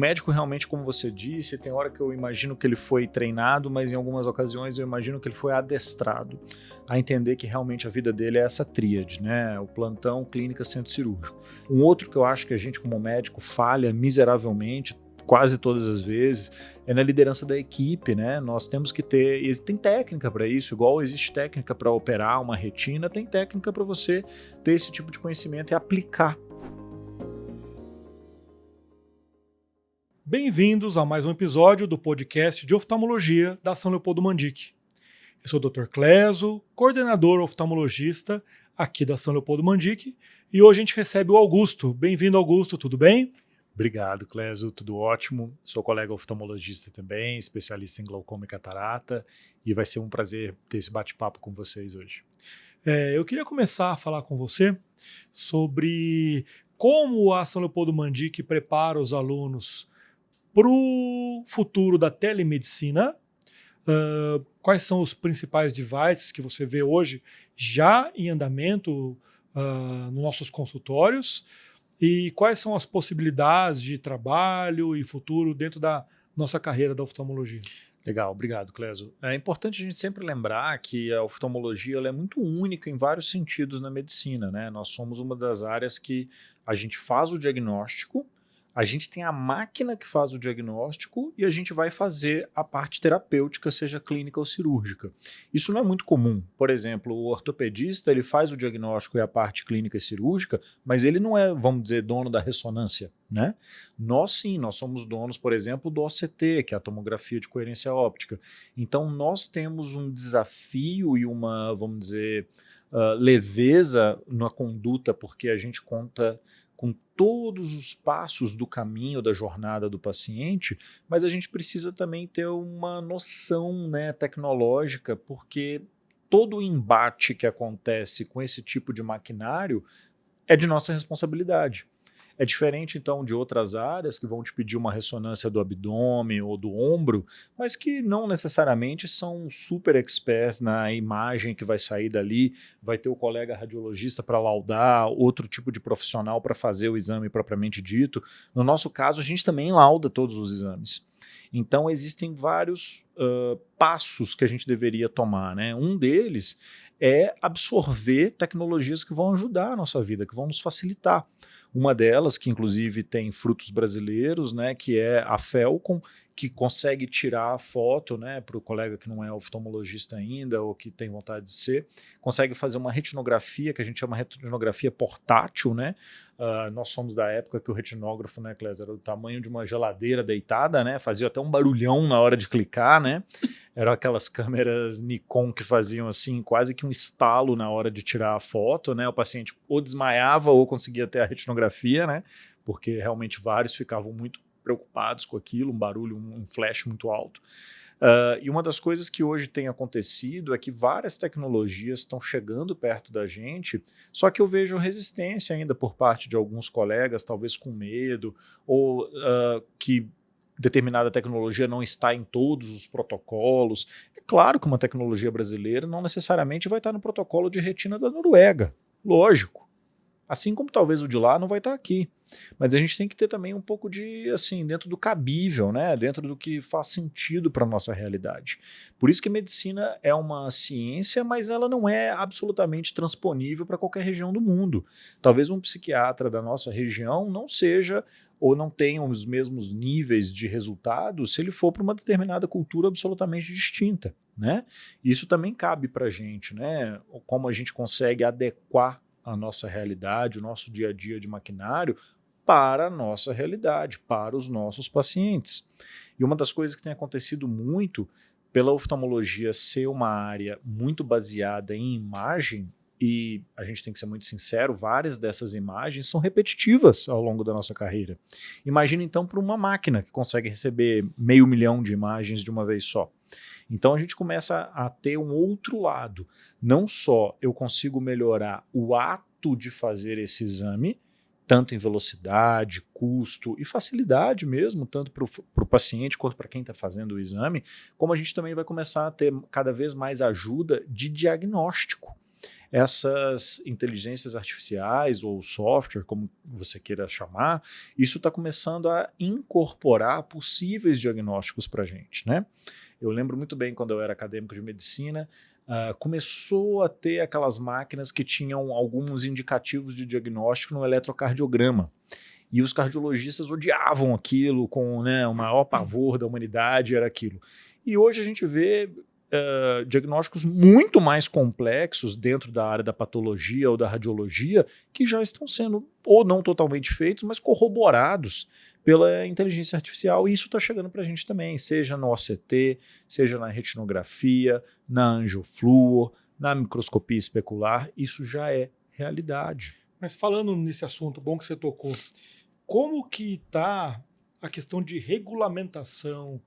médico realmente, como você disse, tem hora que eu imagino que ele foi treinado, mas em algumas ocasiões eu imagino que ele foi adestrado a entender que realmente a vida dele é essa tríade, né? O plantão, clínica, centro cirúrgico. Um outro que eu acho que a gente como médico falha miseravelmente, quase todas as vezes, é na liderança da equipe, né? Nós temos que ter, tem técnica para isso, igual existe técnica para operar uma retina, tem técnica para você ter esse tipo de conhecimento e aplicar. Bem-vindos a mais um episódio do podcast de oftalmologia da São Leopoldo Mandic. Eu sou o Dr. Cleso, coordenador oftalmologista aqui da São Leopoldo Mandic, e hoje a gente recebe o Augusto. Bem-vindo, Augusto, tudo bem? Obrigado, Cleso, tudo ótimo. Sou colega oftalmologista também, especialista em glaucoma e catarata, e vai ser um prazer ter esse bate-papo com vocês hoje. Eu queria começar a falar com você sobre como a São Leopoldo Mandic prepara os alunos para o futuro da telemedicina. Quais são os principais devices que você vê hoje já em andamento nos nossos consultórios e quais são as possibilidades de trabalho e futuro dentro da nossa carreira da oftalmologia? Legal, obrigado, Cleso. É importante a gente sempre lembrar que a oftalmologia ela é muito única em vários sentidos na medicina, né? Nós somos uma das áreas que a gente faz o diagnóstico, a gente tem a máquina que faz o diagnóstico e a gente vai fazer a parte terapêutica, seja clínica ou cirúrgica. Isso não é muito comum. Por exemplo, o ortopedista ele faz o diagnóstico e a parte clínica e cirúrgica, mas ele não é, vamos dizer, dono da ressonância, né? Nós sim, nós somos donos, por exemplo, do OCT, que é a tomografia de coerência óptica. Então nós temos um desafio e uma, vamos dizer, leveza na conduta, porque a gente conta com todos os passos do caminho da jornada do paciente, mas a gente precisa também ter uma noção, né, tecnológica, porque todo o embate que acontece com esse tipo de maquinário é de nossa responsabilidade. É diferente, então, de outras áreas que vão te pedir uma ressonância do abdômen ou do ombro, mas que não necessariamente são super experts na imagem que vai sair dali, vai ter o colega radiologista para laudar, outro tipo de profissional para fazer o exame propriamente dito. No nosso caso, a gente também lauda todos os exames. Então, existem vários passos que a gente deveria tomar, né? Um deles é absorver tecnologias que vão ajudar a nossa vida, que vão nos facilitar. Uma delas, que inclusive tem frutos brasileiros, né, que é a Felcom, que consegue tirar a foto, né, para o colega que não é oftalmologista ainda ou que tem vontade de ser, consegue fazer uma retinografia, que a gente chama retinografia portátil, né? Nós somos da época que o retinógrafo, né, Clésia, era do tamanho de uma geladeira deitada, né? Fazia até um barulhão na hora de clicar, né? Eram aquelas câmeras Nikon que faziam assim, quase que um estalo na hora de tirar a foto, né? O paciente ou desmaiava ou conseguia ter a retinografia, né? Porque realmente vários ficavam muito preocupados com aquilo, um barulho, um flash muito alto. E uma das coisas que hoje tem acontecido é que várias tecnologias estão chegando perto da gente, só que eu vejo resistência ainda por parte de alguns colegas, talvez com medo, ou que determinada tecnologia não está em todos os protocolos. É claro que uma tecnologia brasileira não necessariamente vai estar no protocolo de retina da Noruega, lógico. Assim como talvez o de lá não vai estar aqui. Mas a gente tem que ter também um pouco de, assim, dentro do cabível, né? Dentro do que faz sentido para a nossa realidade. Por isso que medicina é uma ciência, mas ela não é absolutamente transponível para qualquer região do mundo. Talvez um psiquiatra da nossa região não seja ou não tenha os mesmos níveis de resultado se ele for para uma determinada cultura absolutamente distinta, né? Isso também cabe para a gente, né? Como a gente consegue adequar a nossa realidade, o nosso dia a dia de maquinário para a nossa realidade, para os nossos pacientes. E uma das coisas que tem acontecido muito pela oftalmologia ser uma área muito baseada em imagem, e a gente tem que ser muito sincero, várias dessas imagens são repetitivas ao longo da nossa carreira. Imagina então para uma máquina que consegue receber 500 mil de imagens de uma vez só. Então a gente começa a ter um outro lado. Não só eu consigo melhorar o ato de fazer esse exame, tanto em velocidade, custo e facilidade mesmo, tanto para o paciente quanto para quem está fazendo o exame, como a gente também vai começar a ter cada vez mais ajuda de diagnóstico. essas inteligências artificiais ou software, como você queira chamar, isso está começando a incorporar possíveis diagnósticos para a gente, né? Eu lembro muito bem quando eu era acadêmico de medicina, começou a ter aquelas máquinas que tinham alguns indicativos de diagnóstico no eletrocardiograma. E os cardiologistas odiavam aquilo com, né, o maior pavor da humanidade, era aquilo. E hoje a gente vê diagnósticos muito mais complexos dentro da área da patologia ou da radiologia que já estão sendo, ou não totalmente feitos, mas corroborados pela inteligência artificial. E isso está chegando para a gente também, seja no OCT, seja na retinografia, na angiofluor, na microscopia especular, isso já é realidade. Mas falando nesse assunto, bom que você tocou, como que está a questão de regulamentação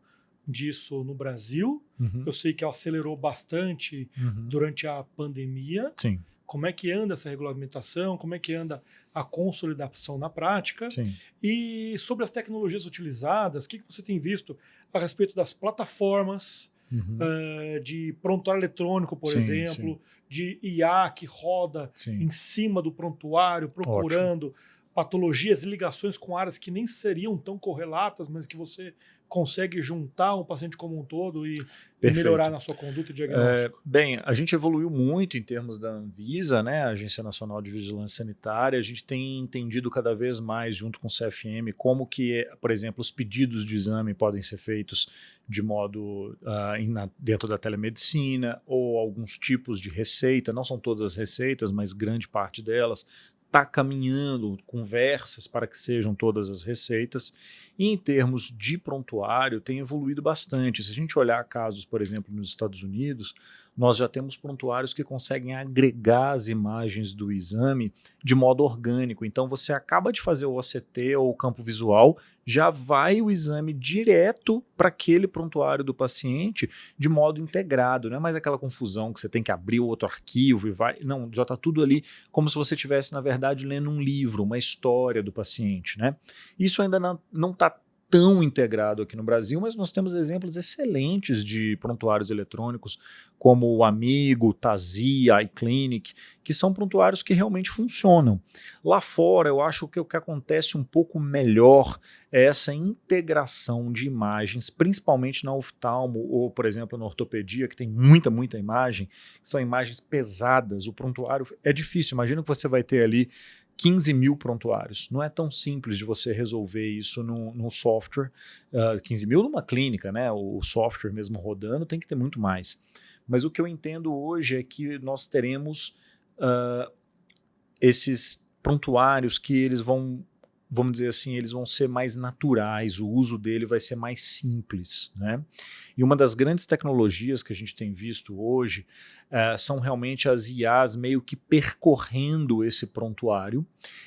disso no Brasil? Eu sei que acelerou bastante durante a pandemia. Sim. Como é que anda essa regulamentação? Como é que anda a consolidação na prática? Sim. E sobre as tecnologias utilizadas, o que você tem visto a respeito das plataformas de prontuário eletrônico, por exemplo, de IA que roda em cima do prontuário, procurando patologias e ligações com áreas que nem seriam tão correlatas, mas que você consegue juntar um paciente como um todo e melhorar na sua conduta e diagnóstico? Bem, a gente evoluiu muito em termos da Anvisa, né, a Agência Nacional de Vigilância Sanitária. A gente tem entendido cada vez mais, junto com o CFM, como que, por exemplo, os pedidos de exame podem ser feitos de modo dentro da telemedicina, ou alguns tipos de receita, não são todas as receitas, mas grande parte delas, está caminhando conversas para que sejam todas as receitas. E em termos de prontuário, tem evoluído bastante. Se a gente olhar casos, por exemplo, nos Estados Unidos, nós já temos prontuários que conseguem agregar as imagens do exame de modo orgânico. Então você acaba de fazer o OCT ou o campo visual, já vai o exame direto para aquele prontuário do paciente de modo integrado. Não é mais aquela confusão que você tem que abrir outro arquivo e vai... Não, já está tudo ali como se você estivesse, na verdade, lendo um livro, uma história do paciente, né? Isso ainda não está tão integrado aqui no Brasil, mas nós temos exemplos excelentes de prontuários eletrônicos, como o Amigo, Tazi, iClinic, que são prontuários que realmente funcionam. Lá fora, eu acho que o que acontece um pouco melhor é essa integração de imagens, principalmente na oftalmo ou, por exemplo, na ortopedia, que tem muita imagem, que são imagens pesadas. O prontuário é difícil. Imagina que você vai ter ali 15 mil prontuários. Não é tão simples de você resolver isso num software. 15 mil numa clínica, né? O software mesmo rodando tem que ter muito mais. Mas o que eu entendo hoje é que nós teremos esses prontuários que eles vão, vamos dizer assim, eles vão ser mais naturais, o uso dele vai ser mais simples, né? E uma das grandes tecnologias que a gente tem visto hoje são realmente as IAs meio que percorrendo esse prontuário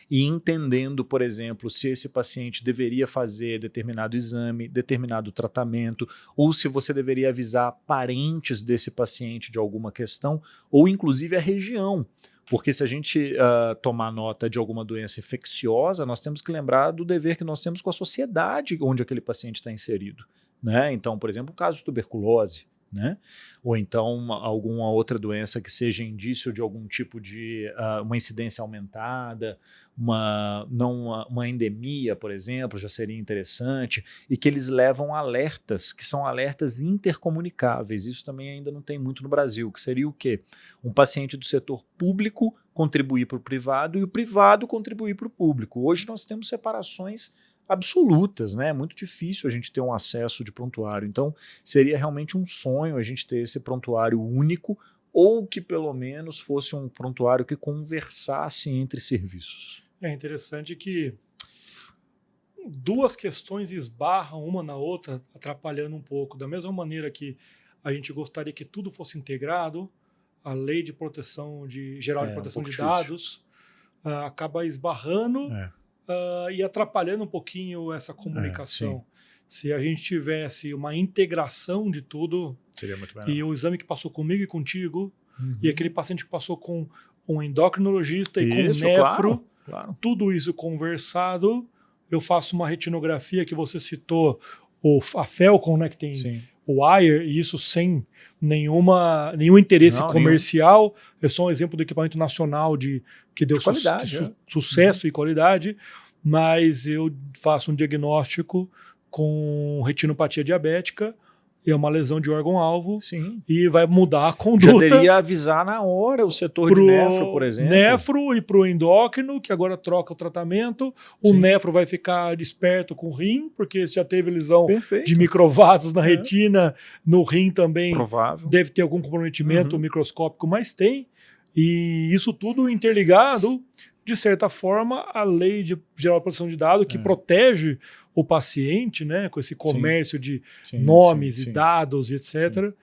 e entendendo, por exemplo, se esse paciente deveria fazer determinado exame, determinado tratamento, ou se você deveria avisar parentes desse paciente de alguma questão, ou inclusive a região. Porque se a gente tomar nota de alguma doença infecciosa, nós temos que lembrar do dever que nós temos com a sociedade onde aquele paciente está inserido, né? Então, por exemplo, um caso de tuberculose, né? Ou então alguma outra doença que seja indício de algum tipo de uma incidência aumentada, uma endemia, por exemplo, já seria interessante, e que eles levam alertas, que são alertas intercomunicáveis. Isso também ainda não tem muito no Brasil, que seria o quê? Um paciente do setor público contribuir para o privado e o privado contribuir para o público. Hoje nós temos separações absolutas, né? É muito difícil a gente ter um acesso de prontuário. Então, seria realmente um sonho a gente ter esse prontuário único, ou que pelo menos fosse um prontuário que conversasse entre serviços. É interessante que duas questões esbarram uma na outra, atrapalhando um pouco. Da mesma maneira que a gente gostaria que tudo fosse integrado, a lei de proteção geral de proteção de dados acaba esbarrando e atrapalhando um pouquinho essa comunicação. Se a gente tivesse uma integração de tudo, seria muito melhor. E o exame que passou comigo e contigo, e aquele paciente que passou com um endocrinologista e com um nefro, claro. Tudo isso conversado, eu faço uma retinografia que você citou, a Felcon, né, que tem wire, e isso sem nenhum interesse Não, comercial. É só um exemplo do equipamento nacional que deu qualidade, sucesso e qualidade, mas eu faço um diagnóstico com retinopatia diabética, é uma lesão de órgão-alvo, Sim. e vai mudar a Já conduta deveria avisar na hora o setor de nefro, por exemplo. Nefro e para o endócrino, que agora troca o tratamento. O Sim. nefro vai ficar esperto com o rim, porque se já teve lesão Perfeito. de microvasos na retina, no rim também Provável. deve ter algum comprometimento microscópico, mas tem. E isso tudo interligado, de certa forma, à Lei Geral de Proteção de Dados, que protege o paciente, né, com esse comércio de nomes e dados e etc.,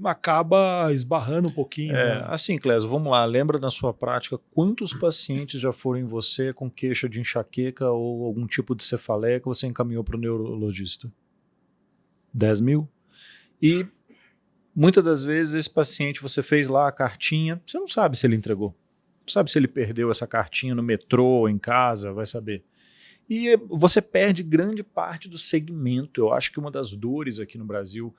acaba esbarrando um pouquinho. Assim, Clésio, vamos lá. Lembra na sua prática quantos pacientes já foram em você com queixa de enxaqueca ou algum tipo de cefaleia que você encaminhou para o neurologista? 10 mil? E muitas das vezes esse paciente, você fez lá a cartinha, você não sabe se ele entregou. Não sabe se ele perdeu essa cartinha no metrô ou em casa, vai saber. E você perde grande parte do segmento. Eu acho que uma das dores aqui no Brasil,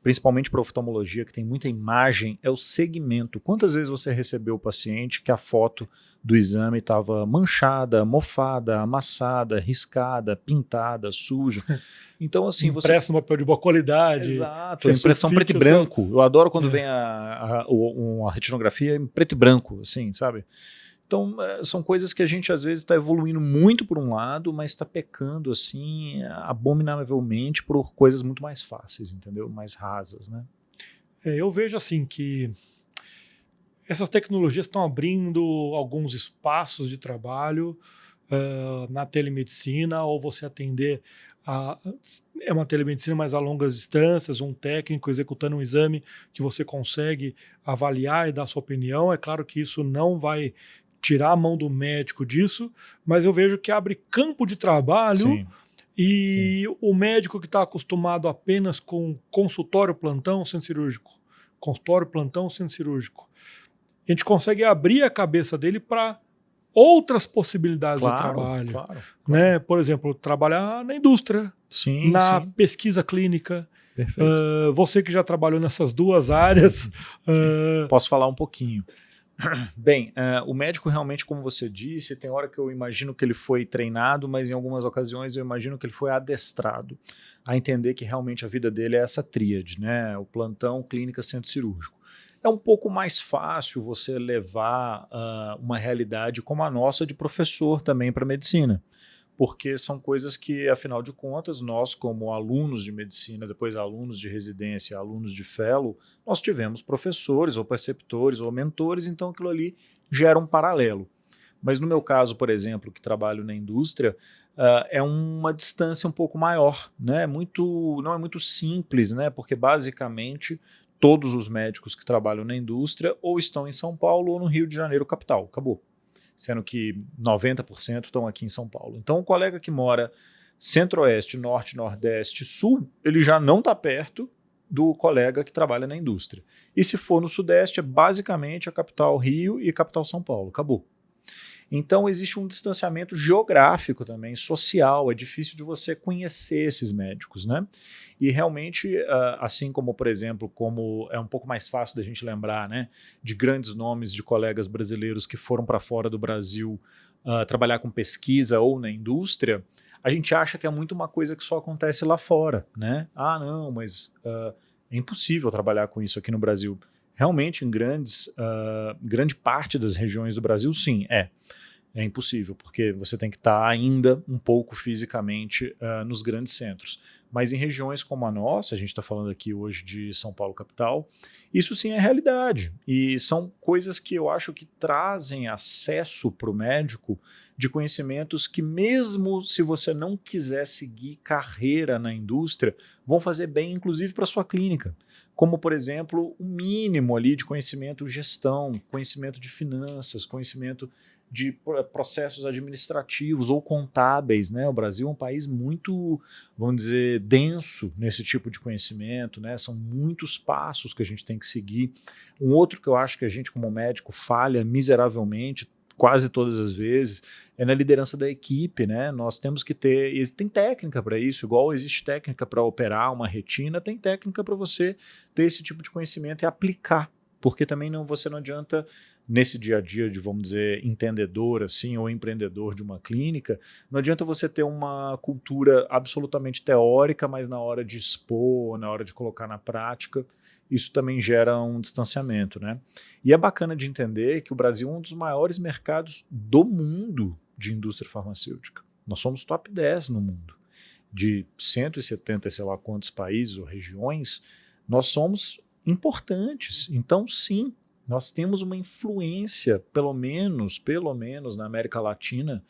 principalmente para oftalmologia, que tem muita imagem, é o segmento. Quantas vezes você recebeu o paciente que a foto do exame estava manchada, mofada, amassada, riscada, pintada, suja? Então, assim, impresso no papel de boa qualidade. Exato, impressão preto e branco. Eu adoro quando vem uma retinografia em preto e branco, assim, sabe? Então, são coisas que a gente às vezes está evoluindo muito por um lado, mas está pecando assim abominavelmente por coisas muito mais fáceis, entendeu? Mais rasas, né? Eu vejo assim que essas tecnologias estão abrindo alguns espaços de trabalho na telemedicina, ou você atender é uma telemedicina mais a longas distâncias, um técnico executando um exame que você consegue avaliar e dar sua opinião. É claro que isso não vai tirar a mão do médico disso, mas eu vejo que abre campo de trabalho. E o médico que está acostumado apenas com consultório, plantão, centro cirúrgico, consultório, plantão, centro cirúrgico, a gente consegue abrir a cabeça dele para outras possibilidades de trabalho. Né? Por exemplo, trabalhar na indústria, na pesquisa clínica. Você que já trabalhou nessas duas áreas. Posso falar um pouquinho. Bem, o médico realmente, como você disse, tem hora que eu imagino que ele foi treinado, mas em algumas ocasiões eu imagino que ele foi adestrado a entender que realmente a vida dele é essa tríade, né? O plantão, clínica, centro cirúrgico. É um pouco mais fácil você levar uma realidade como a nossa de professor também para a medicina, porque são coisas que, afinal de contas, nós como alunos de medicina, depois alunos de residência, alunos de fellow, nós tivemos professores ou preceptores ou mentores, então aquilo ali gera um paralelo. Mas no meu caso, por exemplo, que trabalho na indústria, é uma distância um pouco maior, né? Não é muito simples, né? Porque basicamente todos os médicos que trabalham na indústria ou estão em São Paulo ou no Rio de Janeiro, capital, acabou. Sendo que 90% estão aqui em São Paulo. Então o colega que mora centro-oeste, norte, nordeste, sul, ele já não está perto do colega que trabalha na indústria. E se for no sudeste, é basicamente a capital Rio e a capital São Paulo, acabou. Então existe um distanciamento geográfico também, social, é difícil de você conhecer esses médicos, né? E realmente, assim como, por exemplo, como é um pouco mais fácil da gente lembrar, né, de grandes nomes de colegas brasileiros que foram para fora do Brasil trabalhar com pesquisa ou na indústria, a gente acha que é muito uma coisa que só acontece lá fora, né? Ah, não, mas é impossível trabalhar com isso aqui no Brasil. Realmente, em grande parte das regiões do Brasil, sim, é impossível, porque você tem que estar ainda um pouco fisicamente nos grandes centros. Mas em regiões como a nossa, a gente está falando aqui hoje de São Paulo capital, isso sim é realidade. E são coisas que eu acho que trazem acesso para o médico de conhecimentos que, mesmo se você não quiser seguir carreira na indústria, vão fazer bem, inclusive, para a sua clínica. Como, por exemplo, o mínimo ali de conhecimento de gestão, conhecimento de finanças, conhecimento de processos administrativos ou contábeis, né? O Brasil é um país muito, vamos dizer, denso nesse tipo de conhecimento, né? São muitos passos que a gente tem que seguir. Um outro que eu acho que a gente como médico falha miseravelmente, quase todas as vezes, é na liderança da equipe, né? Nós temos que ter, e tem técnica para isso, igual existe técnica para operar uma retina, tem técnica para você ter esse tipo de conhecimento e aplicar, porque também você não adianta nesse dia a dia de, vamos dizer, entendedor assim, ou empreendedor de uma clínica, não adianta você ter uma cultura absolutamente teórica, mas na hora de expor, na hora de colocar na prática, isso também gera um distanciamento, né? E é bacana de entender que o Brasil é um dos maiores mercados do mundo de indústria farmacêutica. Nós somos top 10 no mundo. De 170, sei lá quantos países ou regiões, nós somos importantes. Então, sim, nós temos uma influência, pelo menos na América Latina,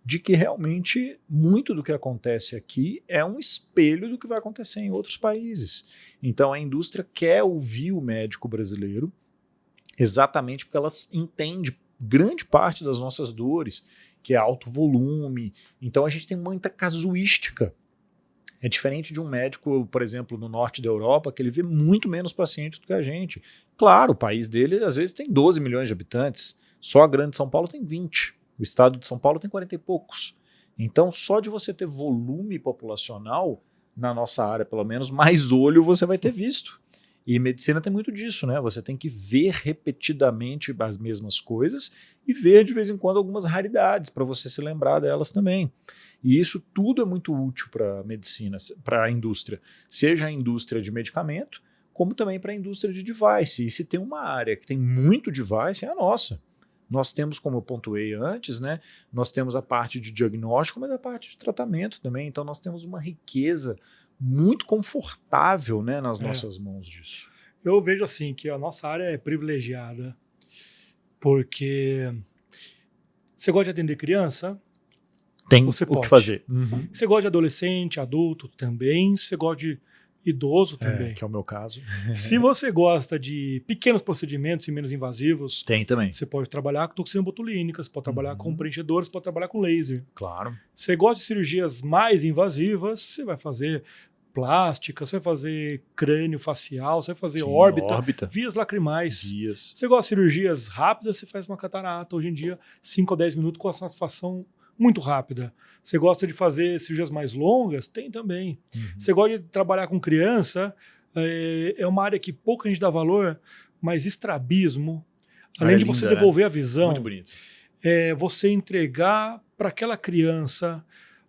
de que realmente muito do que acontece aqui é um espelho do que vai acontecer em outros países. Então a indústria quer ouvir o médico brasileiro, exatamente porque ela entende grande parte das nossas dores, que é alto volume. Então a gente tem muita casuística. É diferente de um médico, por exemplo, no norte da Europa, que ele vê muito menos pacientes do que a gente. Claro, o país dele às vezes tem 12 milhões de habitantes, só a grande São Paulo tem 20. O estado de São Paulo tem 40 e poucos. Então, só de você ter volume populacional, na nossa área pelo menos, mais olho você vai ter visto. E medicina tem muito disso, né? Você tem que ver repetidamente as mesmas coisas e ver de vez em quando algumas raridades para você se lembrar delas também. E isso tudo é muito útil para a medicina, para a indústria. Seja a indústria de medicamento, como também para a indústria de device. E se tem uma área que tem muito device, é a nossa. Nós temos, como eu pontuei antes, né, nós temos a parte de diagnóstico, mas a parte de tratamento também. Então nós temos uma riqueza muito confortável, né, nas nossas mãos disso. Eu vejo assim que a nossa área é privilegiada porque você gosta de atender criança? Tem você o pode. que fazer. Você gosta de adolescente, adulto também. Você gosta de idoso também. Que é o meu caso. Se você gosta de pequenos procedimentos e menos invasivos, tem também. Você pode trabalhar com toxinas botulínicas, pode trabalhar com preenchedores, pode trabalhar com laser. Claro. Você gosta de cirurgias mais invasivas, você vai fazer plástica, você vai fazer crânio facial, você vai fazer órbita, vias lacrimais. Você gosta de cirurgias rápidas, você faz uma catarata. Hoje em dia, 5 a 10 minutos com a satisfação muito rápida. Você gosta de fazer cirurgias mais longas? Tem também. Você gosta de trabalhar com criança? É uma área que pouca gente dá valor, mas estrabismo, além de você devolver a visão, muito bonito. É você entregar para aquela criança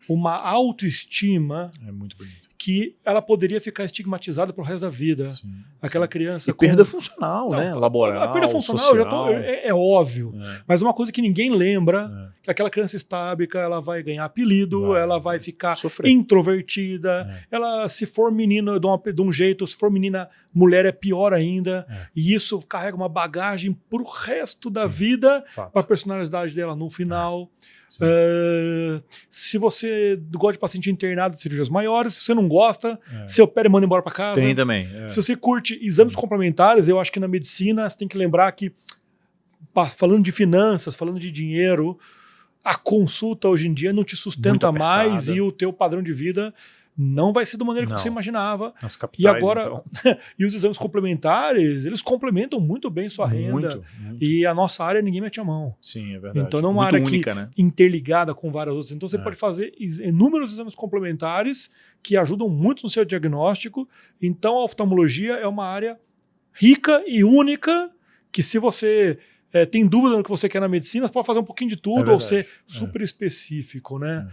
uma autoestima muito bonito. Que ela poderia ficar estigmatizada pro resto da vida. Sim, aquela criança. E perda funcional, né? Laboral. A perda funcional é óbvio. Mas uma coisa que ninguém lembra: que aquela criança estábica, ela vai ganhar apelido, ela vai ficar introvertida. Ela, se for menina de um jeito, se for menina, mulher é pior ainda. E isso carrega uma bagagem pro resto da vida, para a personalidade dela no final. Se você gosta de paciente internado de cirurgias maiores, se você não gosta, você opera e manda embora para casa. Tem também. Se você curte exames complementares, eu acho que na medicina você tem que lembrar que, falando de finanças, falando de dinheiro, a consulta hoje em dia não te sustenta mais e o teu padrão de vida não vai ser da maneira que você imaginava. Nas capitais, e agora, então. E os exames complementares, eles complementam muito bem sua renda. Muito. E a nossa área ninguém mete a mão. Sim, é verdade. Então não é uma área única, né? Interligada com várias outras. Então você pode fazer inúmeros exames complementares que ajudam muito no seu diagnóstico. Então a oftalmologia é uma área rica e única que, se você tem dúvida no que você quer na medicina, você pode fazer um pouquinho de tudo ou ser super específico, né?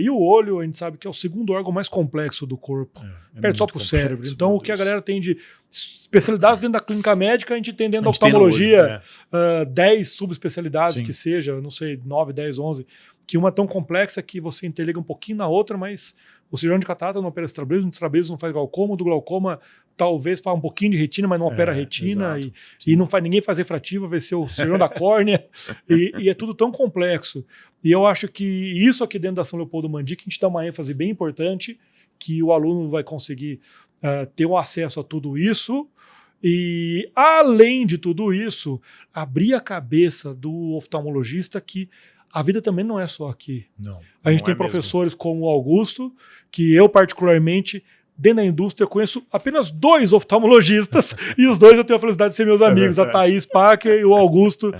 E o olho, a gente sabe que é o segundo órgão mais complexo do corpo, perto só pro cérebro. Então, o que a galera tem de especialidades dentro da clínica médica, a gente tem dentro da oftalmologia 10 subespecialidades, que seja, não sei, 9, 10, 11, que uma é tão complexa que você interliga um pouquinho na outra, mas o cirurgião de catarata não opera estrabismo, o estrabismo não faz glaucoma, o do glaucoma talvez faça um pouquinho de retina, mas não opera retina, e não faz, ninguém faz refrativa, vai ser o cirurgião da córnea, e é tudo tão complexo. E eu acho que isso aqui dentro da São Leopoldo Mandic, a gente dá uma ênfase bem importante, que o aluno vai conseguir ter um acesso a tudo isso, e além de tudo isso, abrir a cabeça do oftalmologista que a vida também não é só aqui. A gente tem professores como o Augusto, que eu particularmente dentro da indústria, eu conheço apenas 2 oftalmologistas e os 2 eu tenho a felicidade de ser meus amigos, a Thaís Packer e o Augusto.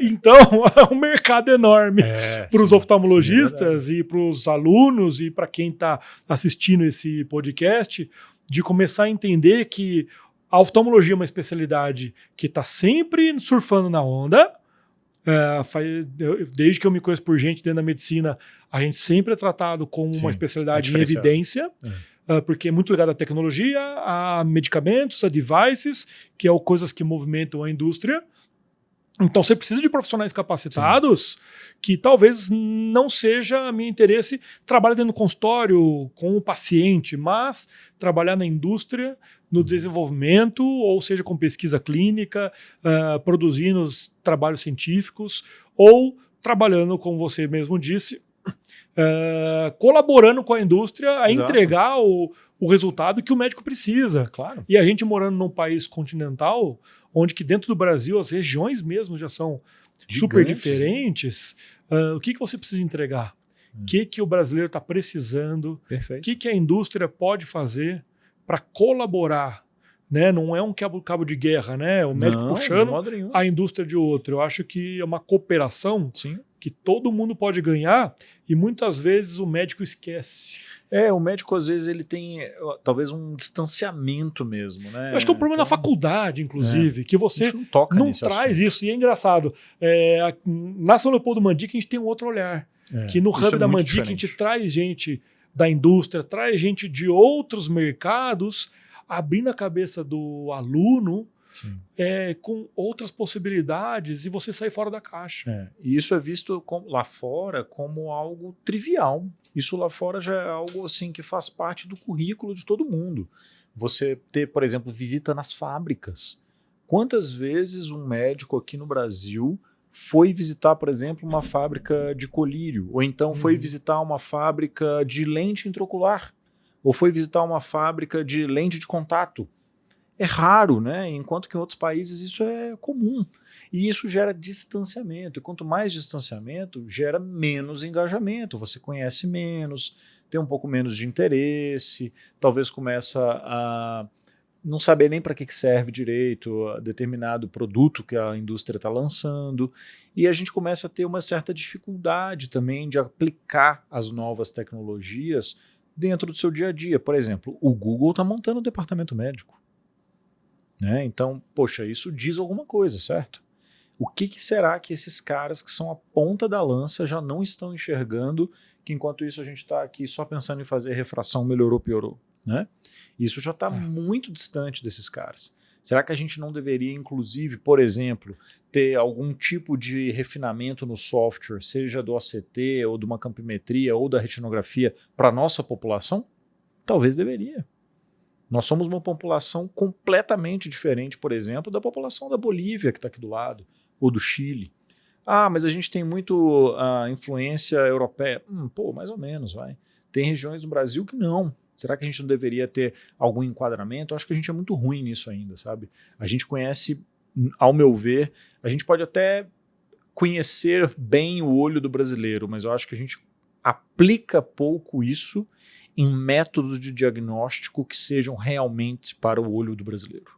Então, é um mercado enorme para os oftalmologistas e para os alunos e para quem está assistindo esse podcast, de começar a entender que a oftalmologia é uma especialidade que está sempre surfando na onda. Desde que eu me conheço por gente dentro da medicina, a gente sempre é tratado como uma especialidade em evidência, porque é muito ligado à tecnologia, a medicamentos, a devices, que é coisas que movimentam a indústria. Então você precisa de profissionais capacitados que talvez não seja meu interesse trabalhar dentro do consultório com o paciente, mas trabalhar na indústria, no desenvolvimento, ou seja, com pesquisa clínica, produzindo trabalhos científicos, ou trabalhando, como você mesmo disse, colaborando com a indústria a entregar o resultado que o médico precisa. Claro. E a gente morando num país continental, onde que dentro do Brasil as regiões mesmo já são super diferentes, o que você precisa entregar? O que o brasileiro está precisando? Perfeito. O que a indústria pode fazer para colaborar? Né? Não é um cabo de guerra, né? O médico puxando a indústria de outro. Eu acho que é uma cooperação que todo mundo pode ganhar e muitas vezes o médico esquece. O médico às vezes ele tem talvez um distanciamento mesmo, né? Eu acho que é um problema na faculdade, inclusive, que você não traz isso. E é engraçado, na São Leopoldo Mandic a gente tem um outro olhar, que no Hub da Mandic a gente traz gente da indústria, traz gente de outros mercados, abrindo a cabeça do aluno com outras possibilidades e você sair fora da caixa. E isso é visto lá fora como algo trivial. Isso lá fora já é algo assim que faz parte do currículo de todo mundo. Você ter, por exemplo, visita nas fábricas. Quantas vezes um médico aqui no Brasil foi visitar, por exemplo, uma fábrica de colírio, ou então foi visitar uma fábrica de lente intraocular, ou foi visitar uma fábrica de lente de contato? É raro, né? Enquanto que em outros países isso é comum. E isso gera distanciamento. E quanto mais distanciamento, gera menos engajamento. Você conhece menos, tem um pouco menos de interesse, talvez começa a não saber nem para que serve direito determinado produto que a indústria está lançando. E a gente começa a ter uma certa dificuldade também de aplicar as novas tecnologias dentro do seu dia a dia. Por exemplo, o Google está montando um departamento médico. Né? Então, poxa, isso diz alguma coisa, certo? O que será que esses caras que são a ponta da lança já não estão enxergando, que enquanto isso a gente está aqui só pensando em fazer refração, melhorou, piorou? Né? Isso já está muito distante desses caras. Será que a gente não deveria, inclusive, por exemplo, ter algum tipo de refinamento no software, seja do OCT, ou de uma campimetria, ou da retinografia, para a nossa população? Talvez deveria. Nós somos uma população completamente diferente, por exemplo, da população da Bolívia, que está aqui do lado, ou do Chile. Mas a gente tem muito influência europeia. Mais ou menos, vai. Tem regiões do Brasil que não. Será que a gente não deveria ter algum enquadramento? Eu acho que a gente é muito ruim nisso ainda, sabe? A gente conhece, ao meu ver, a gente pode até conhecer bem o olho do brasileiro, mas eu acho que a gente aplica pouco isso em métodos de diagnóstico que sejam realmente para o olho do brasileiro.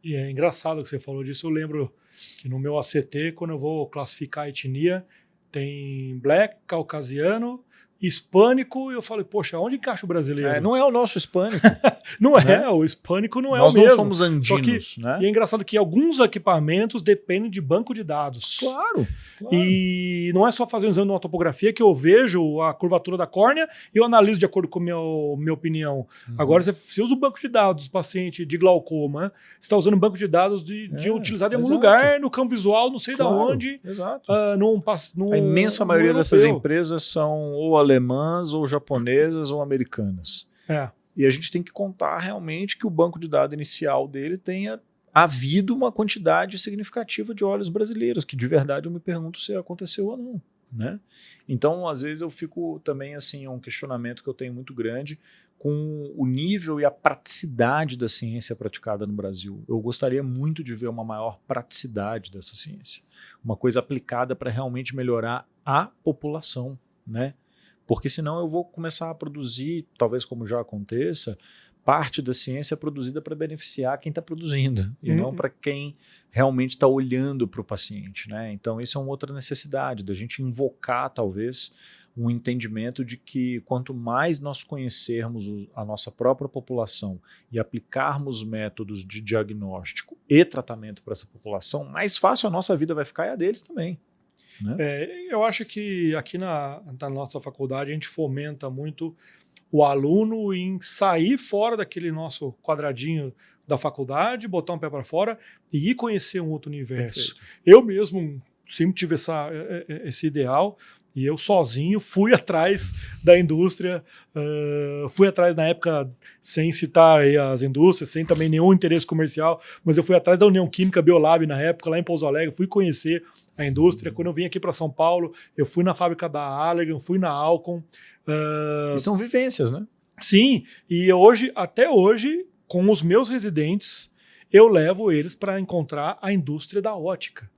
E é engraçado que você falou disso. Eu lembro que no meu ACT, quando eu vou classificar a etnia, tem black, caucasiano, hispânico, e eu falei, poxa, onde encaixa o brasileiro? Não é o nosso hispânico. Não é, o hispânico não é o mesmo. Nós não somos andinos, né? E é engraçado que alguns equipamentos dependem de banco de dados. Claro. E não é só fazer um exame de uma topografia que eu vejo a curvatura da córnea e eu analiso de acordo com a minha opinião. Agora, você usa o banco de dados do paciente de glaucoma, você está usando o banco de dados de utilizado em algum lugar, no campo visual, não sei de onde. Exato. A imensa maioria dessas empresas são ou alemãs, ou japonesas, ou americanas. E a gente tem que contar realmente que o banco de dados inicial dele tenha havido uma quantidade significativa de olhos brasileiros, que de verdade eu me pergunto se aconteceu ou não. Né? Então, às vezes eu fico também assim, um questionamento que eu tenho muito grande com o nível e a praticidade da ciência praticada no Brasil. Eu gostaria muito de ver uma maior praticidade dessa ciência, uma coisa aplicada para realmente melhorar a população, né? Porque senão eu vou começar a produzir, talvez como já aconteça, parte da ciência produzida para beneficiar quem está produzindo e não para quem realmente está olhando para o paciente, né? Então, isso é uma outra necessidade da gente invocar, talvez, um entendimento de que quanto mais nós conhecermos a nossa própria população e aplicarmos métodos de diagnóstico e tratamento para essa população, mais fácil a nossa vida vai ficar e a deles também. Né? Eu acho que aqui na nossa faculdade a gente fomenta muito o aluno em sair fora daquele nosso quadradinho da faculdade, botar um pé para fora e ir conhecer um outro universo. Perfeito. Eu mesmo sempre tive esse ideal e eu sozinho fui atrás da indústria, fui atrás na época, sem citar aí as indústrias, sem também nenhum interesse comercial, mas eu fui atrás da União Química Biolab na época, lá em Pouso Alegre, fui conhecer a indústria. Quando eu vim aqui para São Paulo, eu fui na fábrica da Allergan, fui na Alcon. E são vivências, né? Sim, e hoje, até hoje, com os meus residentes, eu levo eles para encontrar a indústria da ótica.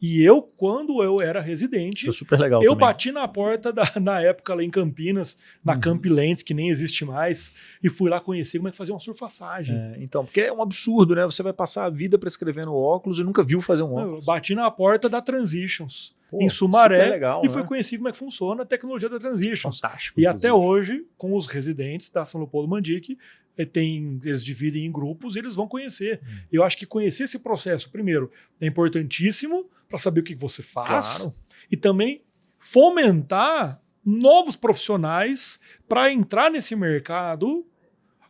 E eu, quando eu era residente, isso é super legal eu também. bati na porta na época lá em Campinas, na Camp Lentes, que nem existe mais, e fui lá conhecer como é que fazia uma surfaçagem. Então, porque é um absurdo, né? Você vai passar a vida prescrevendo óculos e nunca viu fazer um óculos. Eu bati na porta da Transitions, Pô, em Sumaré, legal, e fui né? conhecer como é que funciona a tecnologia da Transitions. Fantástico. E até hoje, com os residentes da São Leopoldo Mandic, eles dividem em grupos e eles vão conhecer. Eu acho que conhecer esse processo, primeiro, é importantíssimo para saber o que você faz. Claro. E também fomentar novos profissionais para entrar nesse mercado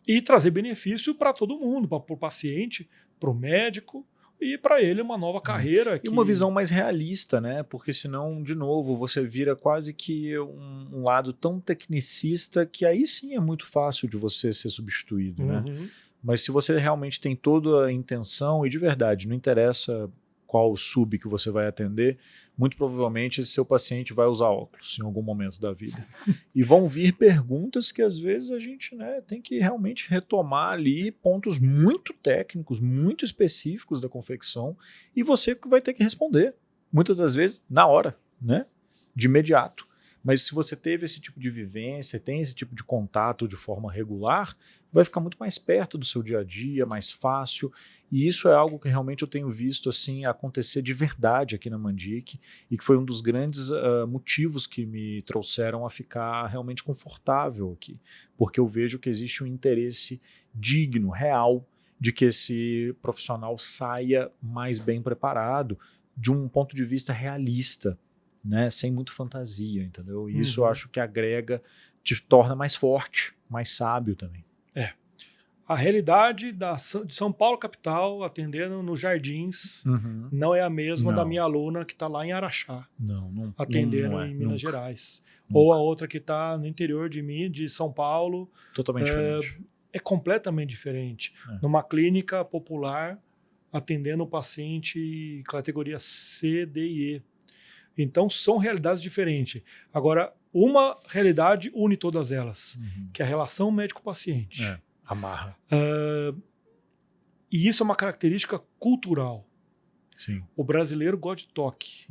e trazer benefício para todo mundo, para o paciente, para o médico e para ele uma nova carreira. E uma visão mais realista, né? Porque senão, de novo, você vira quase que um lado tão tecnicista que aí sim é muito fácil de você ser substituído, né? Mas se você realmente tem toda a intenção e de verdade, não interessa qual sub que você vai atender, muito provavelmente esse seu paciente vai usar óculos em algum momento da vida. E vão vir perguntas que às vezes a gente, né, tem que realmente retomar ali pontos muito técnicos, muito específicos da confecção e você que vai ter que responder, muitas das vezes na hora, né, de imediato. Mas se você teve esse tipo de vivência, tem esse tipo de contato de forma regular, vai ficar muito mais perto do seu dia a dia, mais fácil. E isso é algo que realmente eu tenho visto assim acontecer de verdade aqui na Mandic e que foi um dos grandes motivos que me trouxeram a ficar realmente confortável aqui. Porque eu vejo que existe um interesse digno, real, de que esse profissional saia mais bem preparado de um ponto de vista realista, né, sem muito fantasia, entendeu? E isso eu acho que agrega, te torna mais forte, mais sábio também. A realidade de São Paulo capital, atendendo nos Jardins, não é a mesma da minha aluna que está lá em Araxá, atendendo em Minas Gerais. Ou a outra que está no interior de São Paulo. Totalmente diferente. É completamente diferente. Numa clínica popular, atendendo o paciente categoria C, D e E. Então, são realidades diferentes. Agora, uma realidade une todas elas, que é a relação médico-paciente. Amarra. E isso é uma característica cultural. Sim. O brasileiro gosta de toque.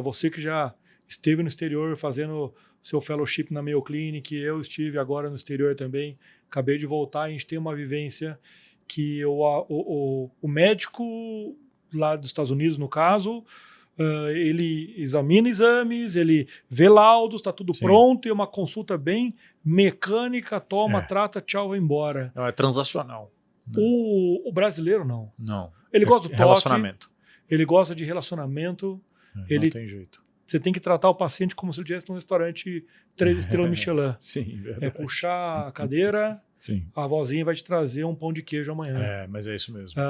Você que já esteve no exterior fazendo seu fellowship na Mayo Clinic, eu estive agora no exterior também, acabei de voltar, a gente tem uma vivência que o médico lá dos Estados Unidos, no caso, ele examina exames, ele vê laudos, está tudo pronto, e uma consulta bem mecânica, toma, trata, tchau, vai embora. É transacional. Né? O brasileiro não. Não. Ele gosta do toque, relacionamento. Ele gosta de relacionamento. Não tem jeito. Você tem que tratar o paciente como se ele estivesse num restaurante 3 estrelas Michelin. Sim, verdade. É puxar a cadeira, Sim. A vozinha vai te trazer um pão de queijo amanhã. Mas é isso mesmo.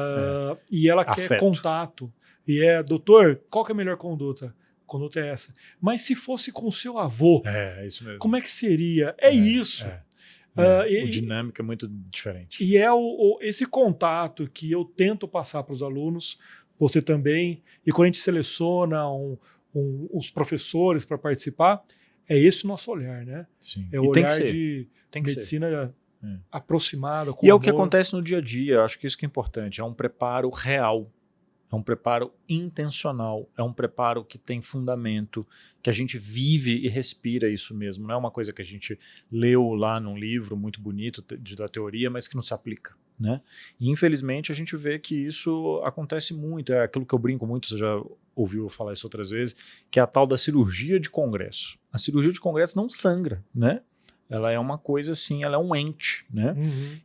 E ela quer contato. E doutor, qual que é a melhor conduta? A conduta é essa. Mas se fosse com o seu avô, é isso mesmo. Como é que seria? Isso. A dinâmica é muito diferente. E esse contato que eu tento passar para os alunos, você também, e quando a gente seleciona os professores para participar, é esse o nosso olhar, né? Sim. É o olhar de medicina aproximada. Com e é o que acontece no dia a dia, eu acho que isso que é importante, é um preparo real. É um preparo intencional, é um preparo que tem fundamento, que a gente vive e respira isso mesmo. Não é uma coisa que a gente leu lá num livro muito bonito da teoria, mas que não se aplica, né? E infelizmente a gente vê que isso acontece muito, é aquilo que eu brinco muito, você já ouviu falar isso outras vezes, que é a tal da cirurgia de congresso. A cirurgia de congresso não sangra, né? Ela é uma coisa assim, ela é um ente, né?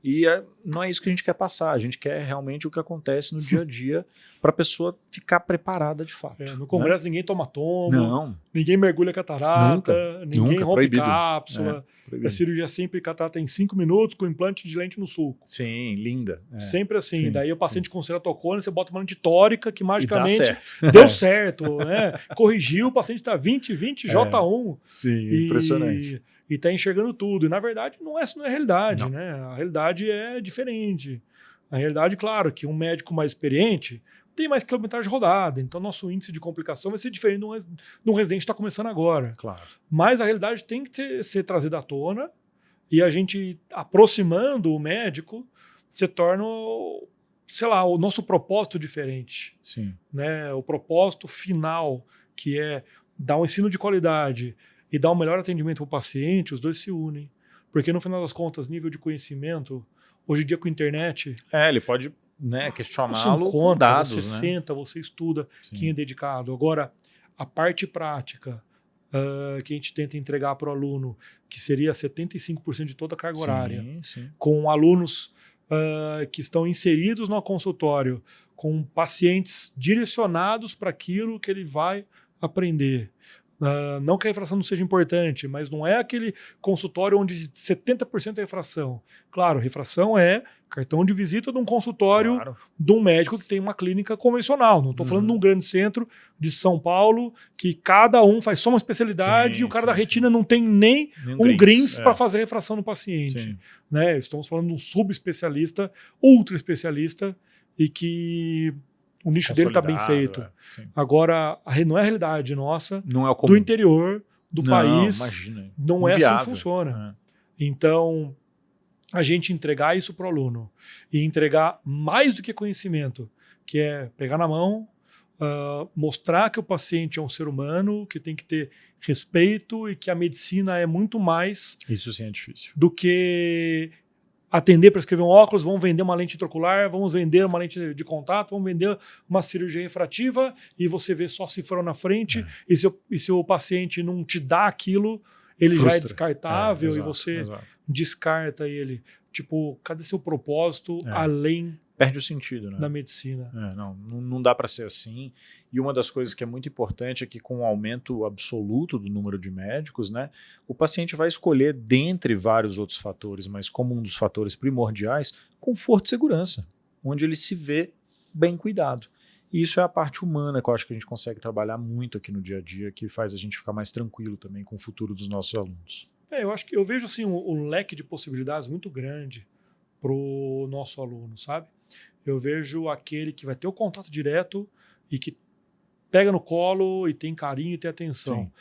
E não é isso que a gente quer passar, a gente quer realmente o que acontece no dia a dia para a pessoa ficar preparada de fato. No congresso ninguém toma tombo, não, ninguém mergulha catarata, ninguém nunca, rompe proibido. cápsula. A cirurgia sempre catarata em 5 minutos com implante de lente no sulco. Sim, linda. Sempre assim. Sim, daí o paciente com ceratocone, você bota uma lente tórica que magicamente dá deu certo, né? Corrigiu, o paciente está 20/20 J1. Sim, impressionante. E está enxergando tudo. E na verdade não é a realidade, Não. né? A realidade é diferente. A realidade, claro, que um médico mais experiente tem mais quilometragem rodada, então nosso índice de complicação vai ser diferente de um residente que está começando agora. Claro. Mas a realidade tem que ser trazida à tona e a gente, aproximando o médico, se torna, sei lá, o nosso propósito diferente. Sim. Né? O propósito final, que é dar um ensino de qualidade e dar um melhor atendimento para o paciente, os dois se unem. Porque no final das contas, nível de conhecimento, hoje em dia com a internet... ele pode... questioná-lo você com dados, você senta, você estuda, Sim. quem é dedicado. Agora, a parte prática que a gente tenta entregar para o aluno, que seria 75% de toda a carga horária, com alunos que estão inseridos no consultório, com pacientes direcionados para aquilo que ele vai aprender. Não que a refração não seja importante, mas não é aquele consultório onde 70% é refração. Claro, refração é cartão de visita de um consultório de um médico que tem uma clínica convencional. Não estou falando de um grande centro de São Paulo que cada um faz só uma especialidade e o cara da retina não tem nem um GRINS para fazer refração no paciente. Né? Estamos falando de um subespecialista, ultra especialista e que... o nicho dele está bem feito. Agora, não é a realidade nossa, não é o do interior, do país. Imagina. Não é assim que funciona. Então, a gente entregar isso para o aluno e entregar mais do que conhecimento, que é pegar na mão, mostrar que o paciente é um ser humano, que tem que ter respeito e que a medicina é muito mais isso sim é difícil. Do que... atender para escrever um óculos, vamos vender uma lente intraocular, vamos vender uma lente de contato, vamos vender uma cirurgia refrativa e você vê só cifrão na frente e se o paciente não te dá aquilo, ele frustra. Já é descartável e você descarta ele. Tipo, cadê seu propósito além... perde o sentido, né? Da medicina. Não dá para ser assim. E uma das coisas que é muito importante é que com o aumento absoluto do número de médicos, né, o paciente vai escolher dentre vários outros fatores, mas como um dos fatores primordiais, conforto e segurança, onde ele se vê bem cuidado. E isso é a parte humana que eu acho que a gente consegue trabalhar muito aqui no dia a dia, que faz a gente ficar mais tranquilo também com o futuro dos nossos alunos. Eu acho que eu vejo assim um leque de possibilidades muito grande para o nosso aluno, sabe? Eu vejo aquele que vai ter o contato direto e que pega no colo e tem carinho e tem atenção. Sim.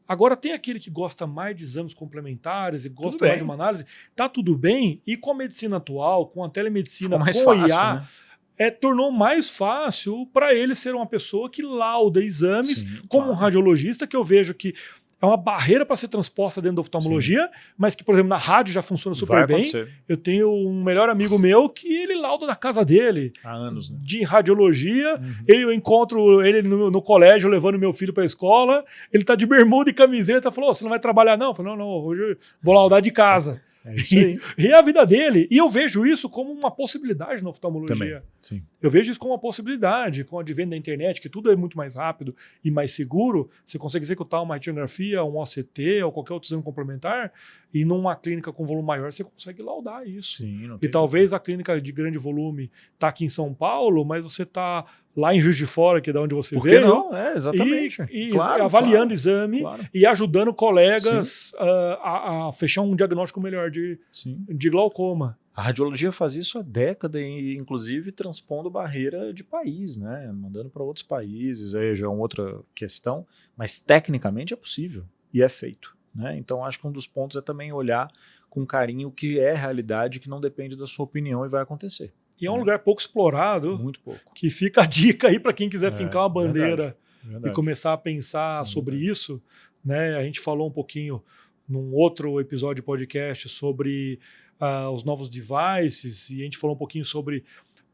Agora tem aquele que gosta mais de exames complementares e gosta mais de uma análise. Tá tudo bem. E com a medicina atual, com a telemedicina, com o IA, né? Tornou mais fácil para ele ser uma pessoa que lauda exames, como um radiologista, que eu vejo que é uma barreira para ser transposta dentro da oftalmologia, mas que, por exemplo, na rádio já funciona super bem. Eu tenho um melhor amigo meu que ele lauda na casa dele. Há anos, né? De radiologia. Eu encontro ele no colégio levando meu filho para a escola. Ele tá de bermuda e camiseta. Falou, você não vai trabalhar não? Eu falei, não, hoje eu vou laudar de casa. É isso aí. E é a vida dele. E eu vejo isso como uma possibilidade na oftalmologia. Também, sim. Eu vejo isso como uma possibilidade, com o advento da internet, que tudo é muito mais rápido e mais seguro. Você consegue executar uma radiografia, um OCT ou qualquer outro exame complementar e numa clínica com volume maior você consegue laudar isso. Sim, e talvez a clínica de grande volume está aqui em São Paulo, mas você está lá em Juiz de Fora, que é de onde você veio. Não, exatamente. E avaliando o exame e ajudando colegas a fechar um diagnóstico melhor de glaucoma. A radiologia faz isso há décadas e, inclusive, transpondo barreira de país, né? Mandando para outros países, aí já é uma outra questão, mas tecnicamente é possível e é feito, né? Então, acho que um dos pontos é também olhar com carinho o que é realidade, que não depende da sua opinião e vai acontecer. E é um lugar pouco explorado, Muito pouco. que fica a dica aí para quem quiser fincar uma bandeira Verdade. e começar a pensar sobre isso. Né? A gente falou um pouquinho num outro episódio de podcast sobre os novos devices, e a gente falou um pouquinho sobre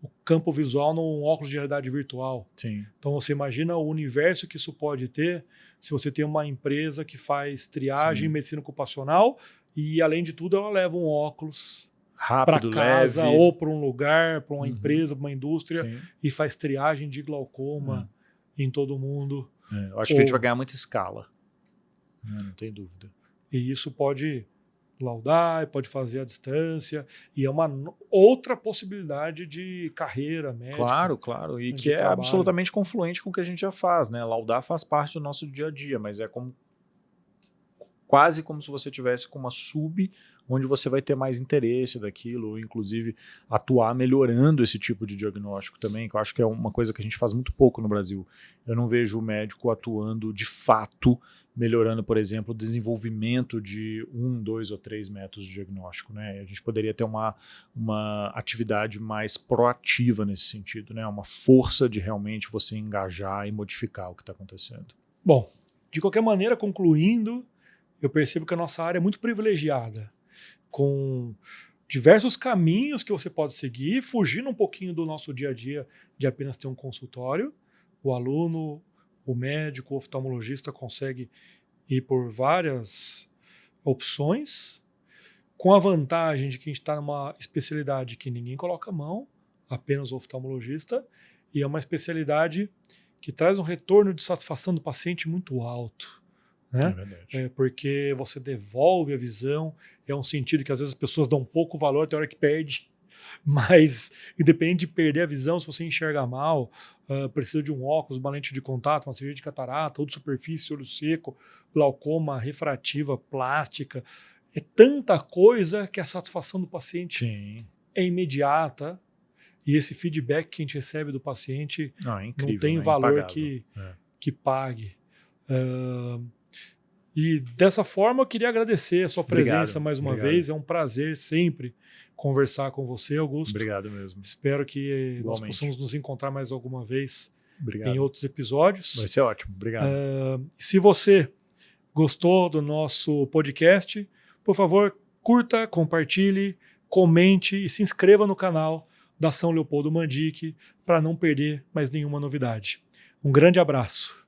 o campo visual num óculos de realidade virtual. Sim. Então você imagina o universo que isso pode ter se você tem uma empresa que faz triagem em medicina ocupacional e, além de tudo, ela leva um óculos para Rápido, casa leve. ou para um lugar, para uma empresa, para uma indústria, Sim. e faz triagem de glaucoma em todo mundo. Eu acho que a gente vai ganhar muita escala. Não tem dúvida. E isso pode laudar, pode fazer à distância, e é uma outra possibilidade de carreira médica. Claro. E de que é trabalho. absolutamente confluente com o que a gente já faz, né? Laudar faz parte do nosso dia a dia, mas é quase como se você tivesse com uma sub, onde você vai ter mais interesse daquilo, ou inclusive atuar melhorando esse tipo de diagnóstico também, que eu acho que é uma coisa que a gente faz muito pouco no Brasil. Eu não vejo o médico atuando de fato, melhorando, por exemplo, o desenvolvimento de 1, 2 ou 3 métodos de diagnóstico. Né? A gente poderia ter uma atividade mais proativa nesse sentido, né? Uma força de realmente você engajar e modificar o que está acontecendo. Bom, de qualquer maneira, concluindo, eu percebo que a nossa área é muito privilegiada, com diversos caminhos que você pode seguir, fugindo um pouquinho do nosso dia a dia de apenas ter um consultório. O aluno, o médico, o oftalmologista consegue ir por várias opções, com a vantagem de que a gente está numa especialidade que ninguém coloca a mão, apenas o oftalmologista, e é uma especialidade que traz um retorno de satisfação do paciente muito alto. Né? É verdade. Porque você devolve a visão, é um sentido que às vezes as pessoas dão pouco valor até a hora que perde, mas independente de perder a visão, se você enxerga mal, precisa de um óculos, uma lente de contato, uma cirurgia de catarata, ou de superfície, olho seco, glaucoma, refrativa, plástica, é tanta coisa que a satisfação do paciente é imediata, e esse feedback que a gente recebe do paciente é incrível, não tem né? valor Impagável. que pague. E dessa forma eu queria agradecer a sua presença mais uma vez. É um prazer sempre conversar com você, Augusto. Obrigado mesmo. Espero que nós possamos nos encontrar mais alguma vez em outros episódios. Vai ser ótimo. Obrigado. Se você gostou do nosso podcast, por favor, curta, compartilhe, comente e se inscreva no canal da São Leopoldo Mandic para não perder mais nenhuma novidade. Um grande abraço.